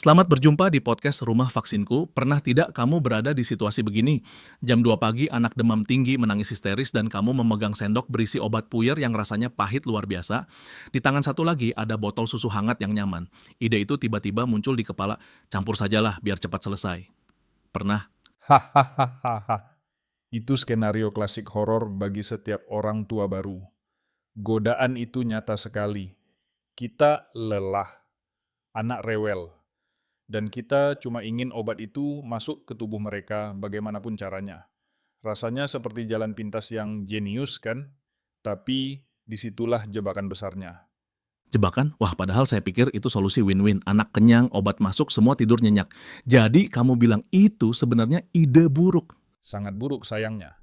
Selamat berjumpa di podcast Rumah Vaksinku. Pernah tidak kamu berada di situasi begini? Jam 2 pagi anak demam tinggi menangis histeris dan kamu memegang sendok berisi obat puyer yang rasanya pahit luar biasa. Di tangan satu lagi ada botol susu hangat yang nyaman. Ide itu tiba-tiba muncul di kepala, campur sajalah biar cepat selesai. Pernah? Hahaha, itu skenario klasik horor bagi setiap orang tua baru. Godaan itu nyata sekali. Kita lelah, anak rewel, dan kita cuma ingin obat itu masuk ke tubuh mereka bagaimanapun caranya. Rasanya seperti jalan pintas yang jenius kan? Tapi disitulah jebakan besarnya. Jebakan? Wah, padahal saya pikir itu solusi win-win. Anak kenyang, obat masuk, semua tidur nyenyak. Jadi kamu bilang itu sebenarnya ide buruk. Sangat buruk sayangnya.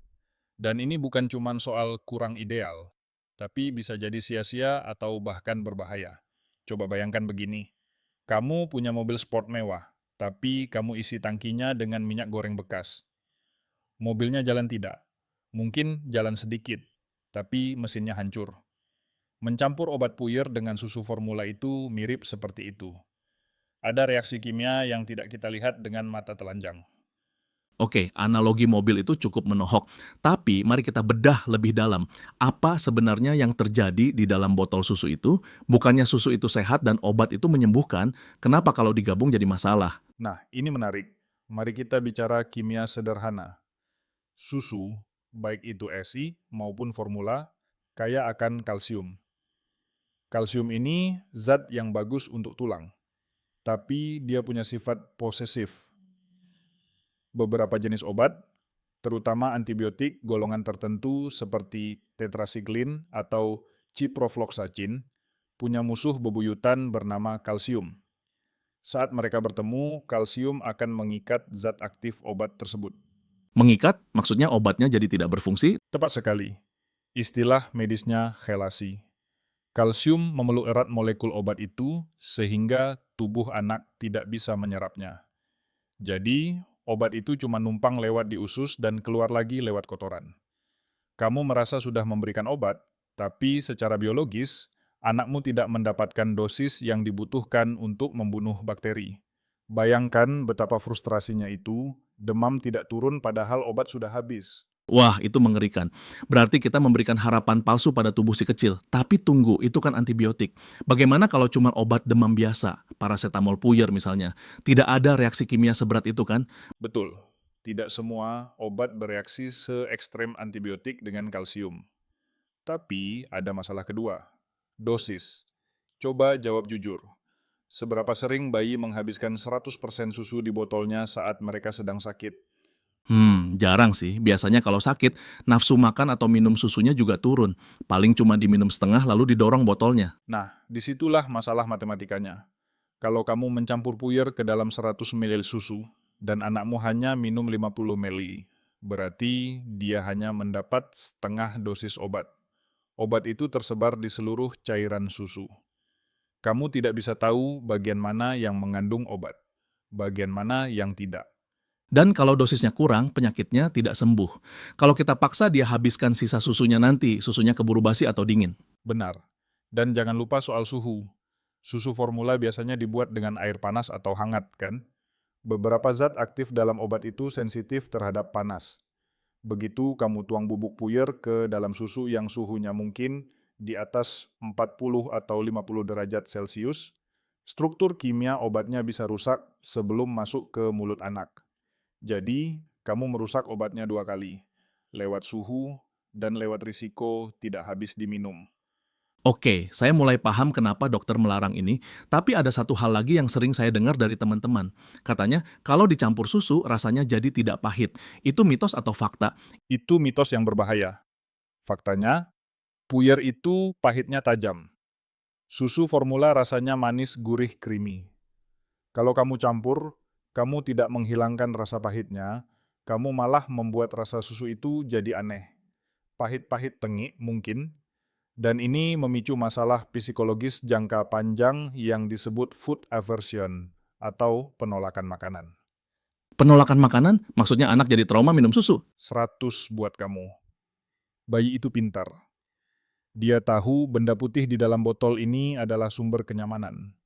Dan ini bukan cuma soal kurang ideal, tapi bisa jadi sia-sia atau bahkan berbahaya. Coba bayangkan begini, kamu punya mobil sport mewah, tapi kamu isi tangkinya dengan minyak goreng bekas. Mobilnya jalan tidak, mungkin jalan sedikit, tapi mesinnya hancur. Mencampur obat puyer dengan susu formula itu mirip seperti itu. Ada reaksi kimia yang tidak kita lihat dengan mata telanjang. Oke, analogi mobil itu cukup menohok. Tapi mari kita bedah lebih dalam. Apa sebenarnya yang terjadi di dalam botol susu itu? Bukannya susu itu sehat dan obat itu menyembuhkan, kenapa kalau digabung jadi masalah? Nah, ini menarik. Mari kita bicara kimia sederhana. Susu, baik itu ESI maupun formula, kaya akan kalsium. Kalsium ini zat yang bagus untuk tulang, tapi dia punya sifat posesif. Beberapa jenis obat, terutama antibiotik golongan tertentu seperti tetrasiklin atau ciprofloxacin, punya musuh bebuyutan bernama kalsium. Saat mereka bertemu, kalsium akan mengikat zat aktif obat tersebut. Mengikat, maksudnya obatnya jadi tidak berfungsi. Tepat sekali. Istilah medisnya chelasi. Kalsium memeluk erat molekul obat itu sehingga tubuh anak tidak bisa menyerapnya. Jadi, obat itu cuma numpang lewat di usus dan keluar lagi lewat kotoran. Kamu merasa sudah memberikan obat, tapi secara biologis, anakmu tidak mendapatkan dosis yang dibutuhkan untuk membunuh bakteri. Bayangkan betapa frustrasinya itu, demam tidak turun padahal obat sudah habis. Wah, itu mengerikan. Berarti kita memberikan harapan palsu pada tubuh si kecil. Tapi tunggu, itu kan antibiotik. Bagaimana kalau cuma obat demam biasa, paracetamol puyer misalnya? Tidak ada reaksi kimia seberat itu kan? Betul, tidak semua obat bereaksi se-ekstrem antibiotik dengan kalsium. Tapi ada masalah kedua, dosis. Coba jawab jujur. Seberapa sering bayi menghabiskan 100% susu di botolnya saat mereka sedang sakit? Jarang sih. Biasanya kalau sakit, nafsu makan atau minum susunya juga turun. Paling cuma diminum setengah lalu didorong botolnya. Nah, disitulah masalah matematikanya. Kalau kamu mencampur puyer ke dalam 100 ml susu, dan anakmu hanya minum 50 ml, berarti dia hanya mendapat setengah dosis obat. Obat itu tersebar di seluruh cairan susu. Kamu tidak bisa tahu bagian mana yang mengandung obat, bagian mana yang tidak. Dan kalau dosisnya kurang, penyakitnya tidak sembuh. Kalau kita paksa dia habiskan sisa susunya nanti, susunya keburu basi atau dingin. Benar. Dan jangan lupa soal suhu. Susu formula biasanya dibuat dengan air panas atau hangat, kan? Beberapa zat aktif dalam obat itu sensitif terhadap panas. Begitu kamu tuang bubuk puyer ke dalam susu yang suhunya mungkin di atas 40 atau 50 derajat Celcius, struktur kimia obatnya bisa rusak sebelum masuk ke mulut anak. Jadi, kamu merusak obatnya dua kali, lewat suhu dan lewat risiko tidak habis diminum. Oke, saya mulai paham kenapa dokter melarang ini, tapi ada satu hal lagi yang sering saya dengar dari teman-teman. Katanya, kalau dicampur susu, rasanya jadi tidak pahit. Itu mitos atau fakta? Itu mitos yang berbahaya. Faktanya, puyer itu pahitnya tajam. Susu formula rasanya manis, gurih, creamy. Kalau kamu campur, kamu tidak menghilangkan rasa pahitnya, kamu malah membuat rasa susu itu jadi aneh. Pahit-pahit tengik mungkin, dan ini memicu masalah psikologis jangka panjang yang disebut food aversion atau penolakan makanan. Penolakan makanan? Maksudnya anak jadi trauma minum susu? 100 buat kamu. Bayi itu pintar. Dia tahu benda putih di dalam botol ini adalah sumber kenyamanan.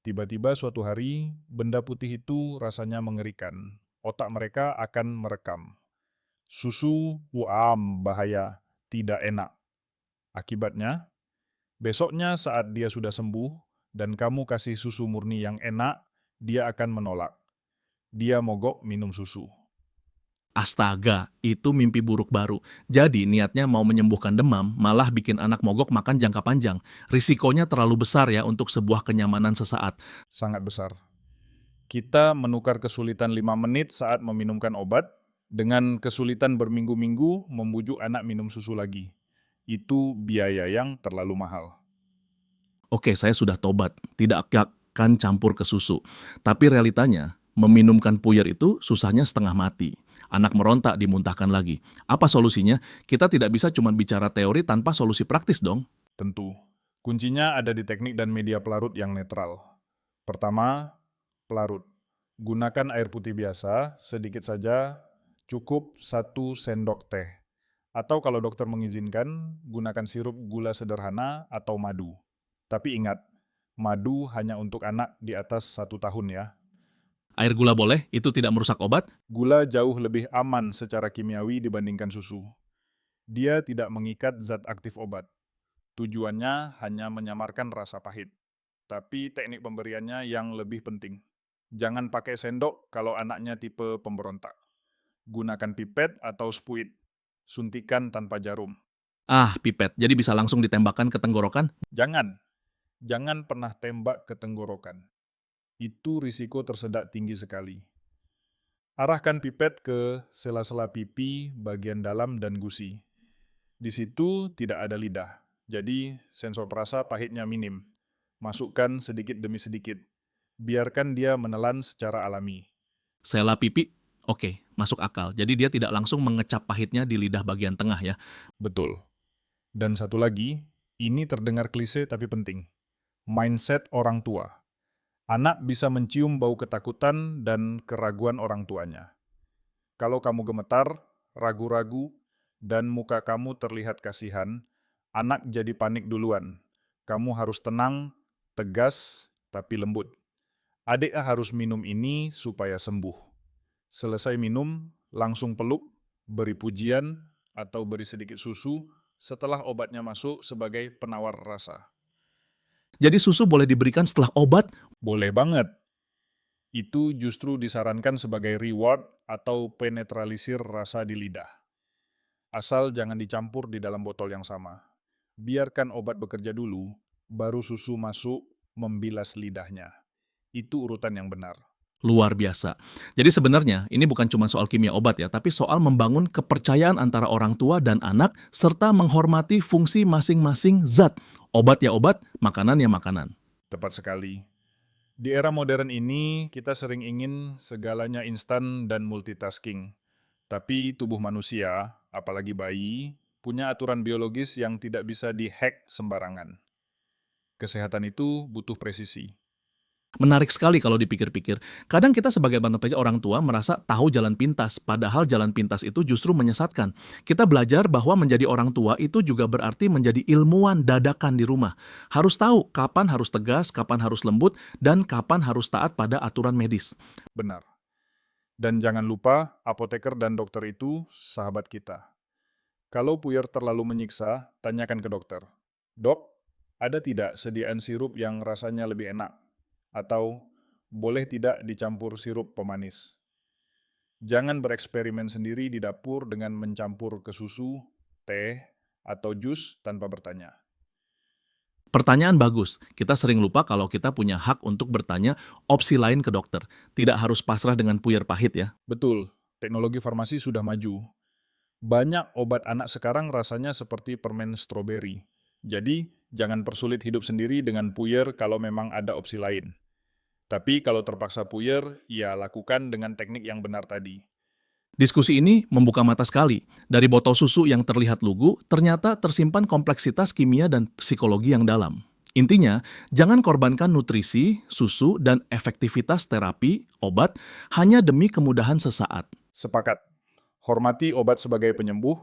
Tiba-tiba suatu hari, benda putih itu rasanya mengerikan. Otak mereka akan merekam. Susu, bahaya, tidak enak. Akibatnya, besoknya saat dia sudah sembuh dan kamu kasih susu murni yang enak, dia akan menolak. Dia mogok minum susu. Astaga, itu mimpi buruk baru. Jadi niatnya mau menyembuhkan demam, malah bikin anak mogok makan jangka panjang. Risikonya terlalu besar ya untuk sebuah kenyamanan sesaat. Sangat besar. Kita menukar kesulitan 5 menit saat meminumkan obat dengan kesulitan berminggu-minggu membujuk anak minum susu lagi. Itu biaya yang terlalu mahal. Oke, saya sudah tobat, tidak akan campur ke susu. Tapi realitanya, meminumkan puyer itu susahnya setengah mati. Anak merontak dimuntahkan lagi. Apa solusinya? Kita tidak bisa cuma bicara teori tanpa solusi praktis dong. Tentu, kuncinya ada di teknik dan media pelarut yang netral. Pertama, pelarut. Gunakan air putih biasa, sedikit saja, cukup 1 sendok teh. Atau kalau dokter mengizinkan, gunakan sirup gula sederhana atau madu. Tapi ingat, madu hanya untuk anak di atas 1 tahun ya. Air gula boleh, itu tidak merusak obat. Gula jauh lebih aman secara kimiawi dibandingkan susu. Dia tidak mengikat zat aktif obat. Tujuannya hanya menyamarkan rasa pahit. Tapi teknik pemberiannya yang lebih penting. Jangan pakai sendok kalau anaknya tipe pemberontak. Gunakan pipet atau spuit. Suntikan tanpa jarum. Ah, pipet, jadi bisa langsung ditembakkan ke tenggorokan? Jangan pernah tembak ke tenggorokan. Itu risiko tersedak tinggi sekali. Arahkan pipet ke sela-sela pipi, bagian dalam, dan gusi. Di situ tidak ada lidah, jadi sensor perasa pahitnya minim. Masukkan sedikit demi sedikit. Biarkan dia menelan secara alami. Sela pipi, oke, masuk akal. Jadi dia tidak langsung mengecap pahitnya di lidah bagian tengah ya. Betul. Dan satu lagi, ini terdengar klise tapi penting. Mindset orang tua. Anak bisa mencium bau ketakutan dan keraguan orang tuanya. Kalau kamu gemetar, ragu-ragu, dan muka kamu terlihat kasihan, anak jadi panik duluan. Kamu harus tenang, tegas, tapi lembut. Adik harus minum ini supaya sembuh. Selesai minum, langsung peluk, beri pujian, atau beri sedikit susu setelah obatnya masuk sebagai penawar rasa. Jadi susu boleh diberikan setelah obat. Boleh banget. Itu justru disarankan sebagai reward atau penetralisir rasa di lidah. Asal jangan dicampur di dalam botol yang sama. Biarkan obat bekerja dulu, baru susu masuk membilas lidahnya. Itu urutan yang benar. Luar biasa. Jadi sebenarnya ini bukan cuma soal kimia obat ya, tapi soal membangun kepercayaan antara orang tua dan anak, serta menghormati fungsi masing-masing zat. Obat ya obat, makanan ya makanan. Tepat sekali. Di era modern ini, kita sering ingin segalanya instan dan multitasking. Tapi tubuh manusia, apalagi bayi, punya aturan biologis yang tidak bisa dihack sembarangan. Kesehatan itu butuh presisi. Menarik sekali kalau dipikir-pikir. Kadang kita sebagai orang tua merasa tahu jalan pintas, padahal jalan pintas itu justru menyesatkan. Kita belajar bahwa menjadi orang tua itu juga berarti menjadi ilmuwan dadakan di rumah. Harus tahu kapan harus tegas, kapan harus lembut, dan kapan harus taat pada aturan medis. Benar. Dan jangan lupa, apoteker dan dokter itu sahabat kita. Kalau puyer terlalu menyiksa, tanyakan ke dokter. Dok, ada tidak sediaan sirup yang rasanya lebih enak? Atau boleh tidak dicampur sirup pemanis? Jangan bereksperimen sendiri di dapur dengan mencampur ke susu, teh, atau jus tanpa bertanya. Pertanyaan bagus. Kita sering lupa kalau kita punya hak untuk bertanya opsi lain ke dokter. Tidak harus pasrah dengan puyer pahit ya. Betul, teknologi farmasi sudah maju. Banyak obat anak sekarang rasanya seperti permen stroberi. Jadi, jangan persulit hidup sendiri dengan puyer kalau memang ada opsi lain. Tapi kalau terpaksa puyer, ya lakukan dengan teknik yang benar tadi. Diskusi ini membuka mata sekali. Dari botol susu yang terlihat lugu, ternyata tersimpan kompleksitas kimia dan psikologi yang dalam. Intinya, jangan korbankan nutrisi, susu, dan efektivitas terapi, obat, hanya demi kemudahan sesaat. Sepakat. Hormati obat sebagai penyembuh,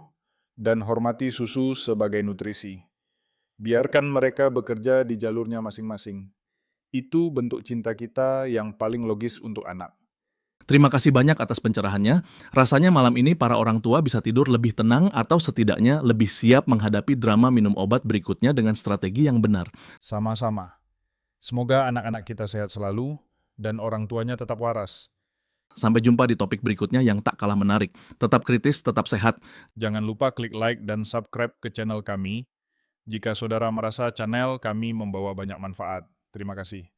dan hormati susu sebagai nutrisi. Biarkan mereka bekerja di jalurnya masing-masing. Itu bentuk cinta kita yang paling logis untuk anak. Terima kasih banyak atas pencerahannya. Rasanya malam ini para orang tua bisa tidur lebih tenang atau setidaknya lebih siap menghadapi drama minum obat berikutnya dengan strategi yang benar. Sama-sama. Semoga anak-anak kita sehat selalu dan orang tuanya tetap waras. Sampai jumpa di topik berikutnya yang tak kalah menarik. Tetap kritis, tetap sehat. Jangan lupa klik like dan subscribe ke channel kami jika saudara merasa channel kami membawa banyak manfaat. Terima kasih.